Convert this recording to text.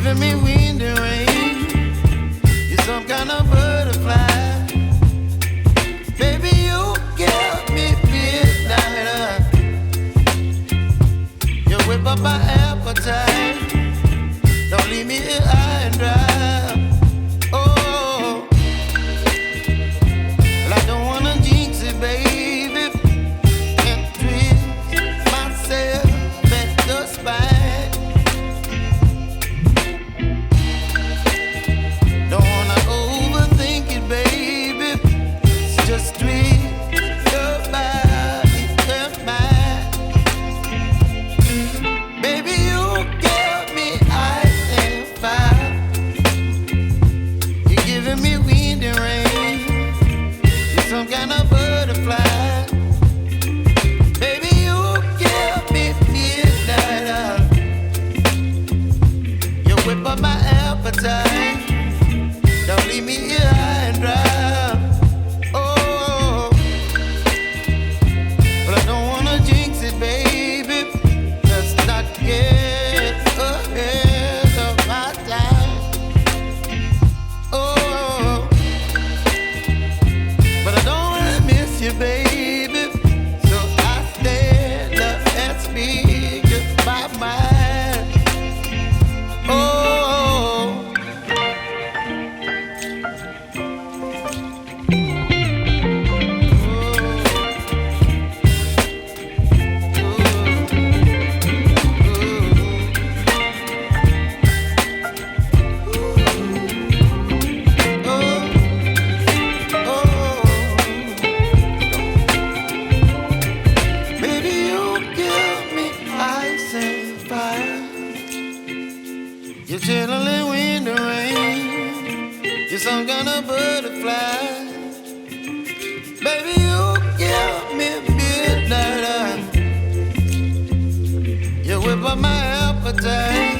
giving me wind and rain. You're some kind of butterfly. Baby, you give me midnight. You whip up my appetite. Don't leave me here high and dry. Oh, well, I don't wanna jinx it, baby, and twist myself at the spine. Don't wanna overthink it, baby. It's just twist your body and mine. Baby, you give me ice and fire. You're giving me wind and rain. You're some kind of butterfly. Baby, you give me midnight. You whip up my appetite. Don't leave me here high and dry. Oh, but I don't wanna jinx it, baby. Let's not get ahead of my time. Oh, but I don't wanna miss you, baby. So I stand up and speak my mind. Oh. Baby, you give me ice and fire. You're chilling wind and rain. You're some kind of butterfly. Baby, you give me midnight. You whip up my appetite.